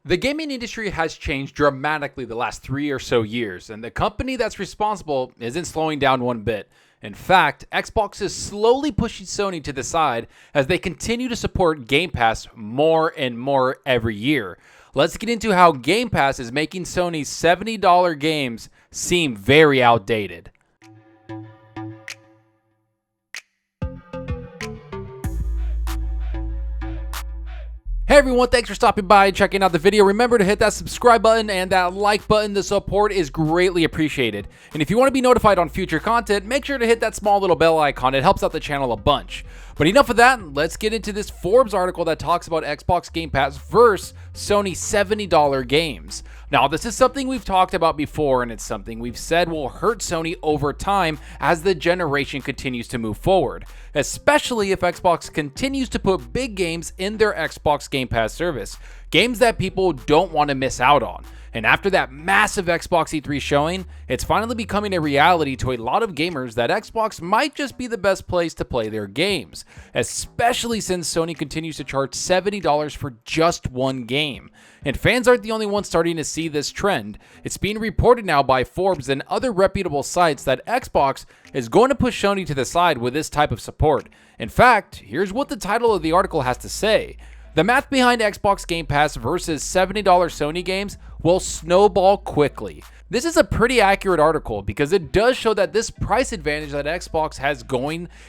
The gaming industry has changed dramatically the last 3 or so years, and the company that's responsible isn't slowing down one bit. In fact, Xbox is slowly pushing Sony to the side as they continue to support Game Pass more and more every year. Let's get into how Game Pass is making Sony's $70 games seem very outdated. Hey everyone, thanks for stopping by and checking out the video. Remember to hit that subscribe button and that like button. The support is greatly appreciated. And if you want to be notified on future content, make sure to hit that small little bell icon. It helps out the channel a bunch. But enough of that, let's get into this Forbes article that talks about Xbox Game Pass versus Sony $70 games. Now, this is something we've talked about before, and it's something we've said will hurt Sony over time as the generation continues to move forward, especially if Xbox continues to put big games in their Xbox Game Pass service, games that people don't want to miss out on. And after that massive Xbox E3 showing, it's finally becoming a reality to a lot of gamers that Xbox might just be the best place to play their games, especially since Sony continues to charge $70 for just one game. And fans aren't the only ones starting to see this trend. It's being reported now by Forbes and other reputable sites that Xbox is going to push Sony to the side with this type of support. In fact, here's what the title of the article has to say. The math behind Xbox Game Pass versus $70 Sony games will snowball quickly. This is a pretty accurate article because it does show that this price advantage that Xbox has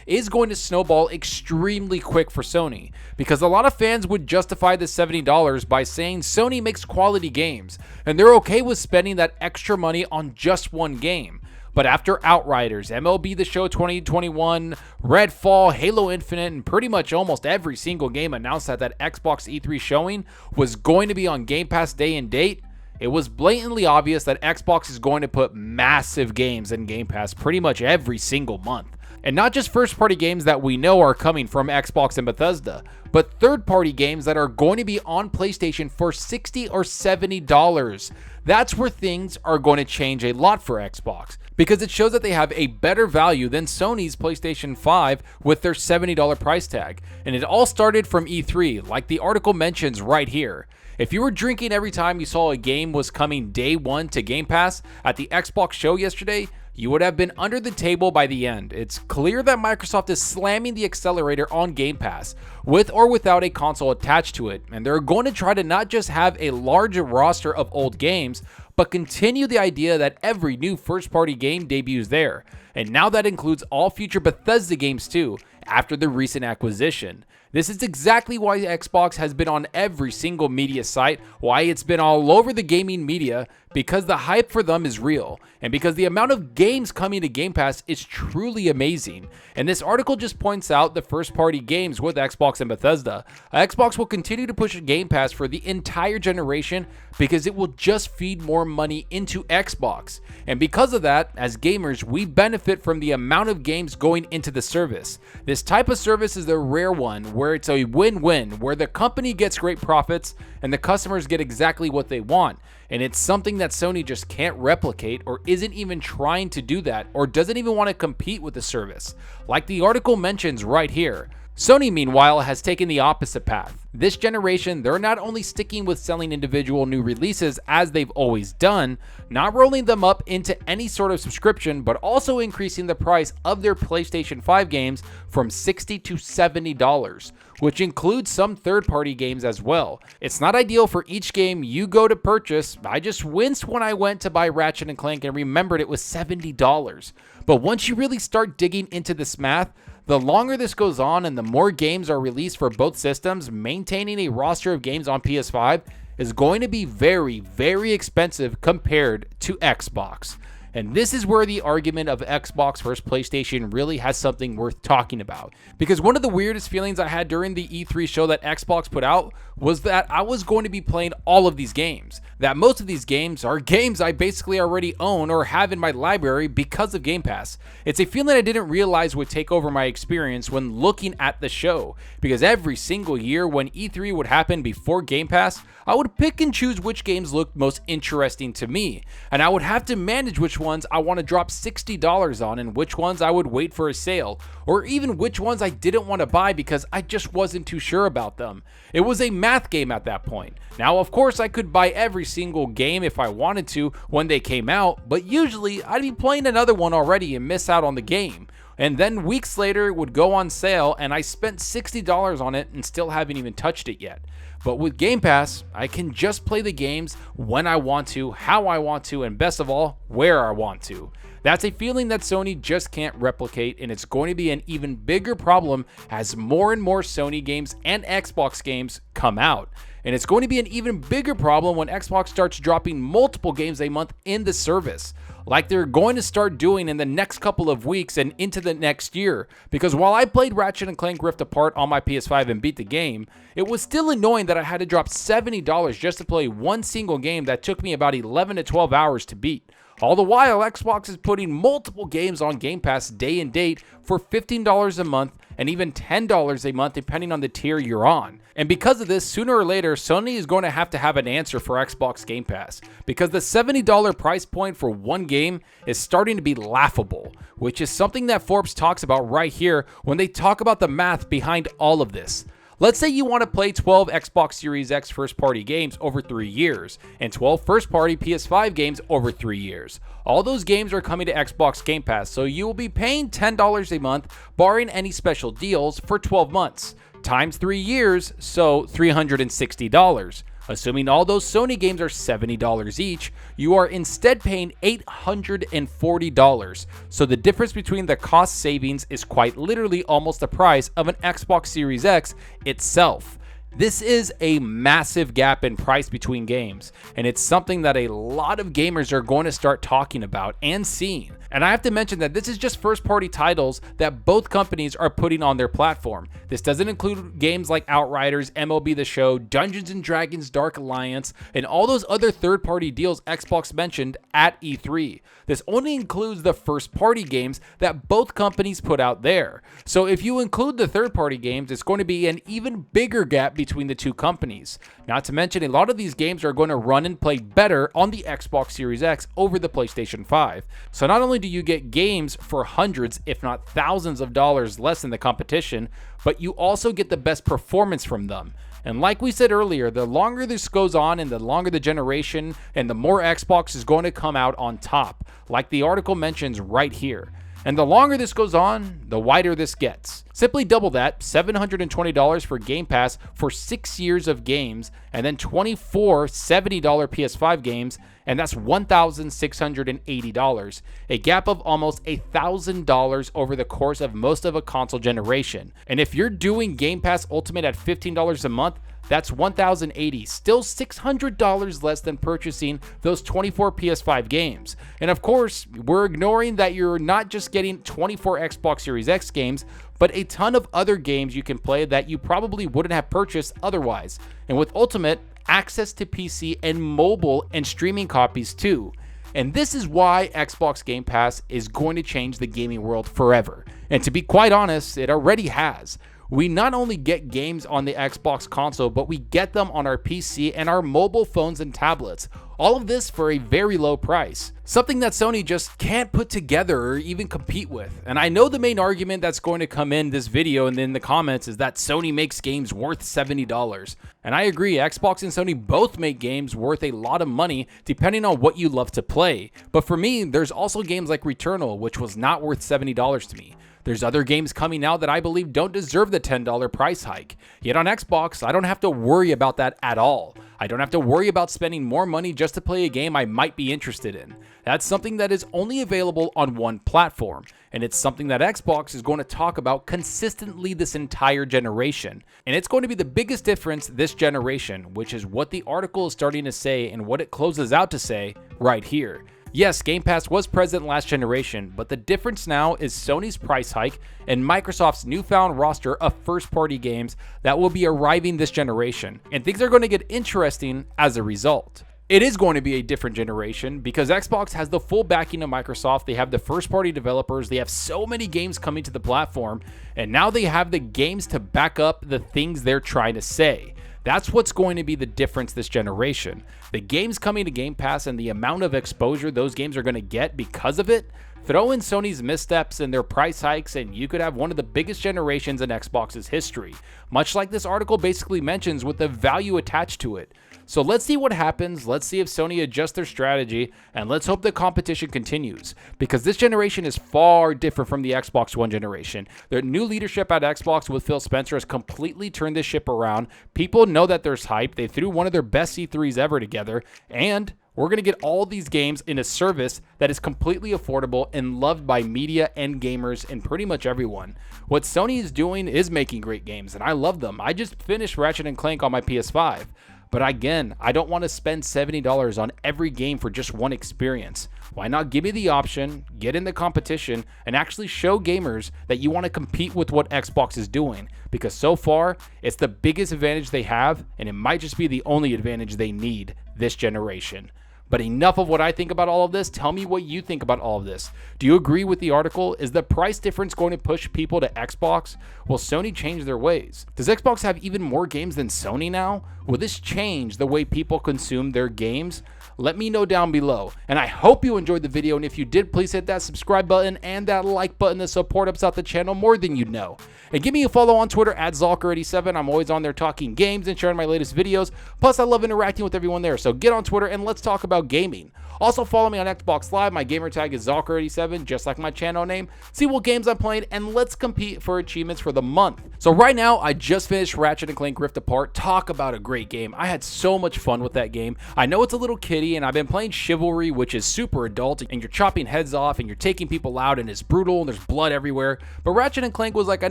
is going to snowball extremely quick for Sony, because a lot of fans would justify the $70 by saying Sony makes quality games and they're okay with spending that extra money on just one game. But after Outriders, MLB The Show 2021, Redfall, Halo Infinite, and pretty much almost every single game announced at that Xbox E3 showing was going to be on Game Pass day and date, it was blatantly obvious that Xbox is going to put massive games in Game Pass pretty much every single month. And not just first-party games that we know are coming from Xbox and Bethesda, but third-party games that are going to be on PlayStation for $60 or $70. That's where things are going to change a lot for Xbox, because it shows that they have a better value than Sony's PlayStation 5 with their $70 price tag. And it all started from E3, like the article mentions right here. If you were drinking every time you saw a game was coming day one to Game Pass at the Xbox show yesterday, you would have been under the table by the end. It's clear that Microsoft is slamming the accelerator on Game Pass, with or without a console attached to it, and they're going to try to not just have a large roster of old games, but continue the idea that every new first-party game debuts there. And now that includes all future Bethesda games too, after the recent acquisition. This is exactly why Xbox has been on every single media site, why it's been all over the gaming media, because the hype for them is real, and because the amount of games coming to Game Pass is truly amazing. And this article just points out the first-party games with Xbox and Bethesda. Xbox will continue to push Game Pass for the entire generation because it will just feed more money into Xbox. And because of that, as gamers, we benefit from the amount of games going into the service. This type of service is the rare one where it's a win-win, where the company gets great profits and the customers get exactly what they want. And it's something that Sony just can't replicate, or isn't even trying to do that, or doesn't even want to compete with the service. Like the article mentions right here. Sony, meanwhile, has taken the opposite path. This generation, they're not only sticking with selling individual new releases as they've always done, not rolling them up into any sort of subscription, but also increasing the price of their PlayStation 5 games from $60 to $70, which includes some third-party games as well. It's not ideal for each game you go to purchase. I just winced when I went to buy Ratchet & Clank and remembered it was $70. But once you really start digging into this math, the longer this goes on and the more games are released for both systems, maintaining a roster of games on PS5 is going to be very, very expensive compared to Xbox. And this is where the argument of Xbox versus PlayStation really has something worth talking about. Because one of the weirdest feelings I had during the E3 show that Xbox put out was that I was going to be playing all of these games. That most of these games are games I basically already own or have in my library because of Game Pass. It's a feeling I didn't realize would take over my experience when looking at the show. Because every single year when E3 would happen before Game Pass, I would pick and choose which games looked most interesting to me. And I would have to manage which ones I want to drop $60 on and which ones I would wait for a sale, or even which ones I didn't want to buy because I just wasn't too sure about them. It was a math game at that point. Now, of course, I could buy every single game if I wanted to when they came out, but usually I'd be playing another one already and miss out on the game. And then weeks later it would go on sale and I spent $60 on it and still haven't even touched it yet. But with Game Pass, I can just play the games when I want to, how I want to, and best of all, where I want to. That's a feeling that Sony just can't replicate, and it's going to be an even bigger problem as more and more Sony games and Xbox games come out. And it's going to be an even bigger problem when Xbox starts dropping multiple games a month in the service, like they're going to start doing in the next couple of weeks and into the next year. Because while I played Ratchet & Clank Rift Apart on my PS5 and beat the game, it was still annoying that I had to drop $70 just to play one single game that took me about 11 to 12 hours to beat. All the while, Xbox is putting multiple games on Game Pass day and date for $15 a month and even $10 a month depending on the tier you're on. And because of this, sooner or later, Sony is going to have an answer for Xbox Game Pass, because the $70 price point for one game is starting to be laughable, which is something that Forbes talks about right here when they talk about the math behind all of this. Let's say you want to play 12 Xbox Series X first-party games over 3 years, and 12 first-party PS5 games over 3 years. All those games are coming to Xbox Game Pass, so you will be paying $10 a month, barring any special deals, for 12 months. Times 3 years, so $360. Assuming all those Sony games are $70 each, you are instead paying $840. So the difference between the cost savings is quite literally almost the price of an Xbox Series X itself. This is a massive gap in price between games, and it's something that a lot of gamers are going to start talking about and seeing. And I have to mention that this is just first-party titles that both companies are putting on their platform. This doesn't include games like Outriders, MLB The Show, Dungeons & Dragons Dark Alliance, and all those other third-party deals Xbox mentioned at E3. This only includes the first-party games that both companies put out there. So if you include the third-party games, it's going to be an even bigger gap between the two companies. Not to mention, a lot of these games are going to run and play better on the Xbox Series X over the PlayStation 5. So not only do you get games for hundreds, if not thousands of dollars less than the competition, but you also get the best performance from them. And like we said earlier, the longer this goes on and the longer the generation, and the more Xbox is going to come out on top, like the article mentions right here. And the longer this goes on, the wider this gets. Simply double that, $720 for Game Pass for 6 years of games, and then 24 $70 PS5 games, and that's $1,680, a gap of almost $1,000 over the course of most of a console generation. And if you're doing Game Pass Ultimate at $15 a month, that's $1,080, still $600 less than purchasing those 24 PS5 games. And of course, we're ignoring that you're not just getting 24 Xbox Series X games, but a ton of other games you can play that you probably wouldn't have purchased otherwise. And with Ultimate, access to PC and mobile and streaming copies too. And this is why Xbox Game Pass is going to change the gaming world forever. And to be quite honest, it already has. We not only get games on the Xbox console, but we get them on our PC and our mobile phones and tablets. All of this for a very low price. Something that Sony just can't put together or even compete with. And I know the main argument that's going to come in this video and in the comments is that Sony makes games worth $70. And I agree, Xbox and Sony both make games worth a lot of money depending on what you love to play. But for me, there's also games like Returnal, which was not worth $70 to me. There's other games coming out that I believe don't deserve the $10 price hike. Yet on Xbox, I don't have to worry about that at all. I don't have to worry about spending more money just to play a game I might be interested in. That's something that is only available on one platform, and it's something that Xbox is going to talk about consistently this entire generation. And it's going to be the biggest difference this generation, which is what the article is starting to say and what it closes out to say right here. Yes, Game Pass was present last generation, but the difference now is Sony's price hike and Microsoft's newfound roster of first-party games that will be arriving this generation, and things are going to get interesting as a result. It is going to be a different generation because Xbox has the full backing of Microsoft, they have the first-party developers, they have so many games coming to the platform, and now they have the games to back up the things they're trying to say. That's what's going to be the difference this generation. The games coming to Game Pass and the amount of exposure those games are going to get because of it. Throw in Sony's missteps and their price hikes, and you could have one of the biggest generations in Xbox's history, much like this article basically mentions with the value attached to it. So let's see what happens, let's see if Sony adjusts their strategy, and let's hope the competition continues, because this generation is far different from the Xbox One generation. The new leadership at Xbox with Phil Spencer has completely turned this ship around. People know that there's hype, they threw one of their best E3s ever together, and we're going to get all these games in a service that is completely affordable and loved by media and gamers and pretty much everyone. What Sony is doing is making great games, and I love them. I just finished Ratchet & Clank on my PS5. But again, I don't want to spend $70 on every game for just one experience. Why not give me the option, get in the competition, and actually show gamers that you want to compete with what Xbox is doing? Because so far, it's the biggest advantage they have, and it might just be the only advantage they need this generation. But enough of what I think about all of this. Tell me what you think about all of this. Do you agree with the article? Is the price difference going to push people to Xbox? Will Sony change their ways? Does Xbox have even more games than Sony now? Will this change the way people consume their games? Let me know down below. And I hope you enjoyed the video, and if you did, please hit that subscribe button and that like button. The support helps out the channel more than you know. And give me a follow on Twitter at Zalker87. I'm always on there talking games and sharing my latest videos. Plus, I love interacting with everyone there. So get on Twitter and let's talk about gaming. Also, follow me on Xbox Live. My gamertag is Zalker87, just like my channel name. See what games I'm playing, and let's compete for achievements for the month. So right now, I just finished Ratchet & Clank Rift Apart. Talk about a great game. I had so much fun with that game. I know it's a little kiddie, and I've been playing Chivalry, which is super adult, and you're chopping heads off, and you're taking people out, and it's brutal, and there's blood everywhere. But Ratchet & Clank was like a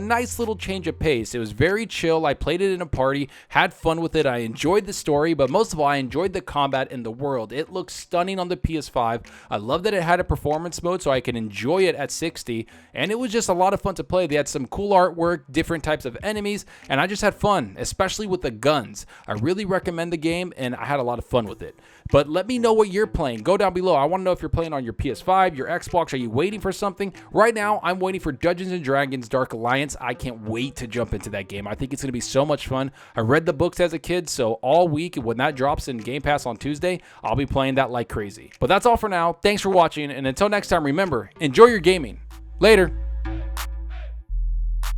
nice little change of pace. It was very chill. I played it in a party, had fun with it. I enjoyed the story, but most of all, I enjoyed the combat in the world. It looks stunning on the PS5. I love that it had a performance mode so I can enjoy it at 60, and it was just a lot of fun to play. They had some cool artwork, different types of enemies, and I just had fun, especially with the guns. I really recommend the game, and I had a lot of fun with it. But let me know what you're playing. Go down below. I want to know if you're playing on your PS5, your Xbox. Are you waiting for something? Right now, I'm waiting for Dungeons & Dragons Dark Alliance. I can't wait to jump into that game. I think it's going to be so much fun. I read the books as a kid, so all week when that drops in Game Pass on Tuesday, I'll be playing that like crazy. But that's all for now. Thanks for watching, and until next time, remember, enjoy your gaming. Later.